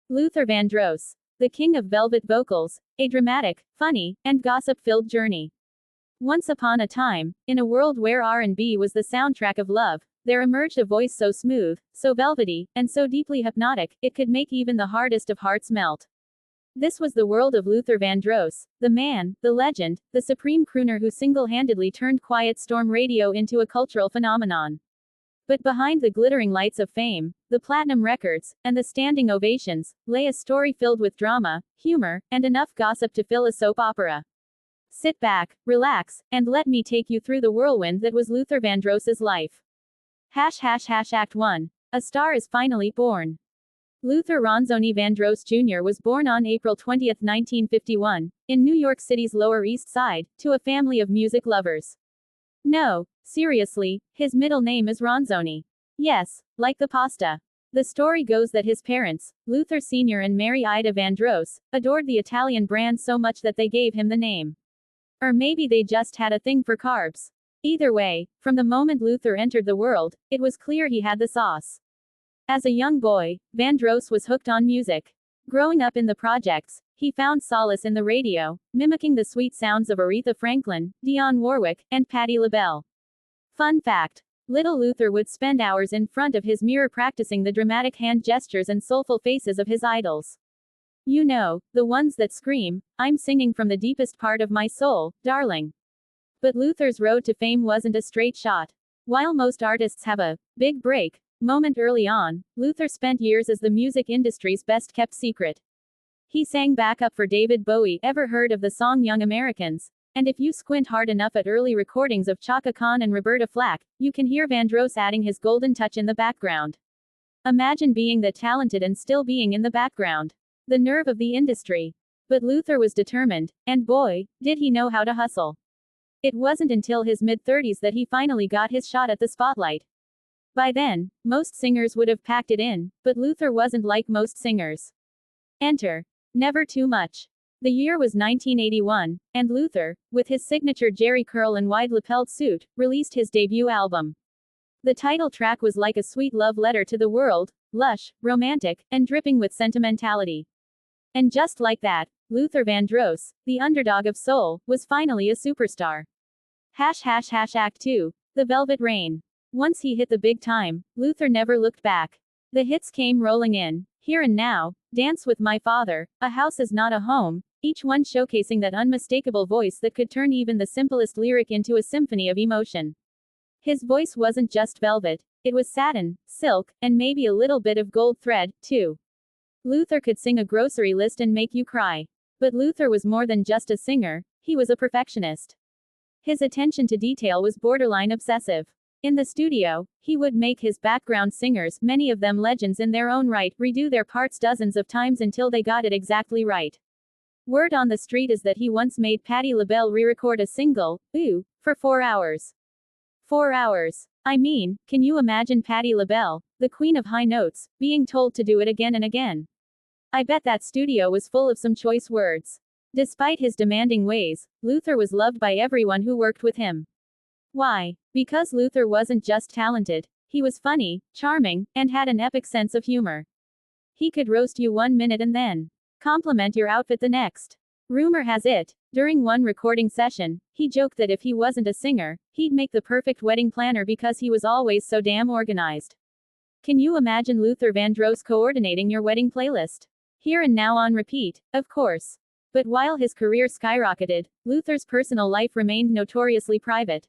Luther Vandross, the king of velvet vocals, a dramatic, funny, and gossip-filled journey. Once upon a time, in a world where R&B was the soundtrack of love, there emerged a voice so smooth, so velvety, and so deeply hypnotic, it could make even the hardest of hearts melt. This was the world of Luther Vandross, the man, the legend, the supreme crooner who single-handedly turned quiet storm radio into a cultural phenomenon. But behind the glittering lights of fame, the platinum records, and the standing ovations, lay a story filled with drama, humor, and enough gossip to fill a soap opera. Sit back, relax, and let me take you through the whirlwind that was Luther Vandross's life. Act 1. A star is finally born. Luther Ronzoni Vandross Jr. was born on April 20, 1951, in New York City's Lower East Side, to a family of music lovers. No, seriously, his middle name is Ronzoni. Yes, like the pasta. The story goes that his parents, Luther Sr. and Mary Ida Vandross, adored the Italian brand so much that they gave him the name. Or maybe they just had a thing for carbs. Either way, from the moment Luther entered the world, it was clear he had the sauce. As a young boy, Vandross was hooked on music. Growing up in the projects, he found solace in the radio, mimicking the sweet sounds of Aretha Franklin, Dionne Warwick, and Patti LaBelle. Fun fact: little Luther would spend hours in front of his mirror practicing the dramatic hand gestures and soulful faces of his idols. You know, the ones that scream, "I'm singing from the deepest part of my soul, darling." But Luther's road to fame wasn't a straight shot. While most artists have a big break moment early on, Luther spent years as the music industry's best-kept secret. He sang backup for David Bowie. Ever heard of the song Young Americans? And if you squint hard enough at early recordings of Chaka Khan and Roberta Flack, you can hear Vandross adding his golden touch in the background. Imagine being that talented and still being in the background. The nerve of the industry. But Luther was determined, and boy, did he know how to hustle. It wasn't until his mid-30s that he finally got his shot at the spotlight. By then, most singers would have packed it in, but Luther wasn't like most singers. Enter. Never Too Much. The year was 1981, and Luther, with his signature jerry curl and wide-lapelled suit, released his debut album. The title track was like a sweet love letter to the world, lush, romantic, and dripping with sentimentality. And just like that, Luther Vandross, the underdog of soul, was finally a superstar. Act 2. The Velvet Rain. Once he hit the big time, Luther never looked back. The hits came rolling in. Here and Now, Dance with My Father, A House Is Not a Home, each one showcasing that unmistakable voice that could turn even the simplest lyric into a symphony of emotion. His voice wasn't just velvet, it was satin, silk, and maybe a little bit of gold thread, too. Luther could sing a grocery list and make you cry. But Luther was more than just a singer, he was a perfectionist. His attention to detail was borderline obsessive. In the studio, he would make his background singers, many of them legends in their own right, redo their parts dozens of times until they got it exactly right. Word on the street is that he once made Patti LaBelle re-record a single, Ooh, for 4 hours. 4 hours. I mean, can you imagine Patti LaBelle, the queen of high notes, being told to do it again and again? I bet that studio was full of some choice words. Despite his demanding ways, Luther was loved by everyone who worked with him. Why? Because Luther wasn't just talented, he was funny, charming, and had an epic sense of humor. He could roast you 1 minute and then compliment your outfit the next. Rumor has it, during one recording session, he joked that if he wasn't a singer, he'd make the perfect wedding planner because he was always so damn organized. Can you imagine Luther Vandross coordinating your wedding playlist? Here and Now on repeat, of course. But while his career skyrocketed, Luther's personal life remained notoriously private.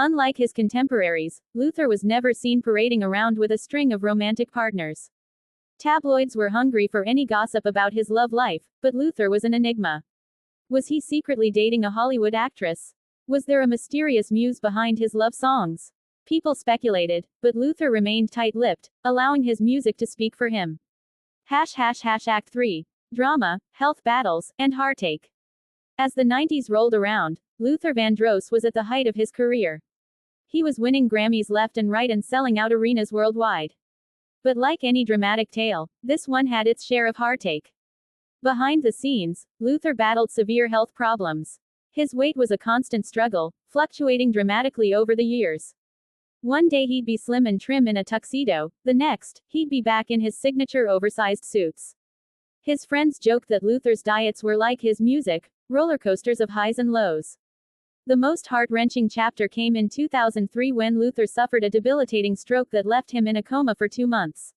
Unlike his contemporaries, Luther was never seen parading around with a string of romantic partners. Tabloids were hungry for any gossip about his love life, but Luther was an enigma. Was he secretly dating a Hollywood actress? Was there a mysterious muse behind his love songs? People speculated, but Luther remained tight-lipped, allowing his music to speak for him. Act 3. Drama, health battles, and heartache. As the 90s rolled around, Luther Vandross was at the height of his career. He was winning Grammys left and right and selling out arenas worldwide. But like any dramatic tale, this one had its share of heartache. Behind the scenes, Luther battled severe health problems. His weight was a constant struggle, fluctuating dramatically over the years. One day he'd be slim and trim in a tuxedo, the next, he'd be back in his signature oversized suits. His friends joked that Luther's diets were like his music, roller coasters of highs and lows. The most heart-wrenching chapter came in 2003 when Luther suffered a debilitating stroke that left him in a coma for 2 months.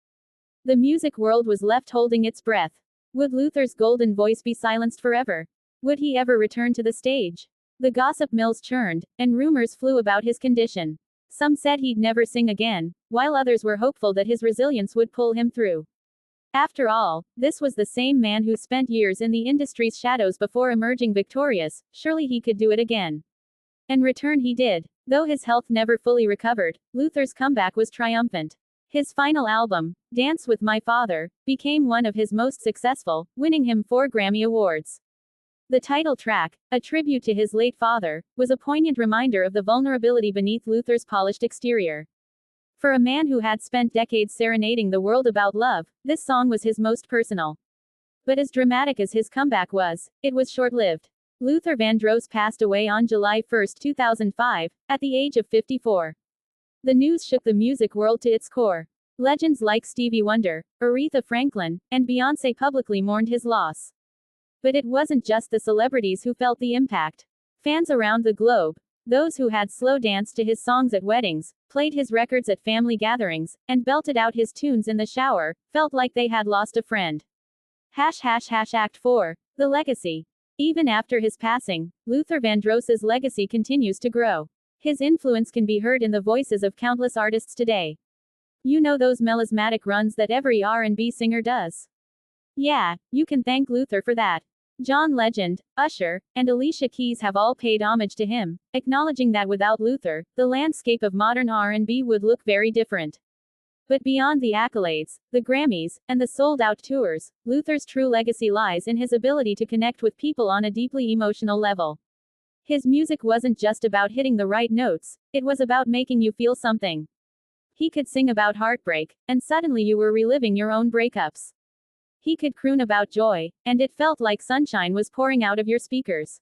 The music world was left holding its breath. Would Luther's golden voice be silenced forever? Would he ever return to the stage? The gossip mills churned, and rumors flew about his condition. Some said he'd never sing again, while others were hopeful that his resilience would pull him through. After all, this was the same man who spent years in the industry's shadows before emerging victorious. Surely he could do it again. And return he did. Though his health never fully recovered, Luther's comeback was triumphant. His final album, Dance with My Father, became one of his most successful, winning him 4 Grammy Awards. The title track, a tribute to his late father, was a poignant reminder of the vulnerability beneath Luther's polished exterior. For a man who had spent decades serenading the world about love, this song was his most personal. But as dramatic as his comeback was, it was short-lived. Luther Vandross passed away on July 1, 2005, at the age of 54. The news shook the music world to its core. Legends like Stevie Wonder, Aretha Franklin, and Beyoncé publicly mourned his loss. But it wasn't just the celebrities who felt the impact. Fans around the globe, those who had slow danced to his songs at weddings, played his records at family gatherings, and belted out his tunes in the shower, felt like they had lost a friend. Act 4. The Legacy. Even after his passing, Luther Vandross's legacy continues to grow. His influence can be heard in the voices of countless artists today. You know those melismatic runs that every R&B singer does? Yeah, you can thank Luther for that. John Legend, Usher, and Alicia Keys have all paid homage to him, acknowledging that without Luther, the landscape of modern R&B would look very different. But beyond the accolades, the Grammys, and the sold-out tours, Luther's true legacy lies in his ability to connect with people on a deeply emotional level. His music wasn't just about hitting the right notes, it was about making you feel something. He could sing about heartbreak, and suddenly you were reliving your own breakups. He could croon about joy, and it felt like sunshine was pouring out of your speakers.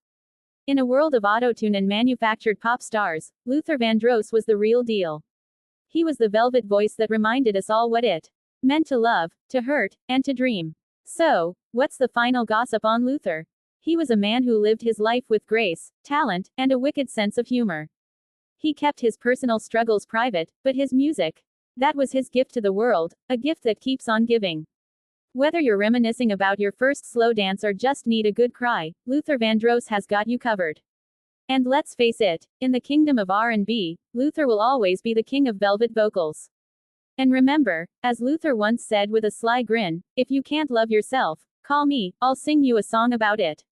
In a world of autotune and manufactured pop stars, Luther Vandross was the real deal. He was the velvet voice that reminded us all what it meant to love, to hurt, and to dream. So, what's the final gossip on Luther? He was a man who lived his life with grace, talent, and a wicked sense of humor. He kept his personal struggles private, but his music, that was his gift to the world, a gift that keeps on giving. Whether you're reminiscing about your first slow dance or just need a good cry, Luther Vandross has got you covered. And let's face it, in the kingdom of R&B, Luther will always be the king of velvet vocals. And remember, as Luther once said with a sly grin, if you can't love yourself, call me, I'll sing you a song about it.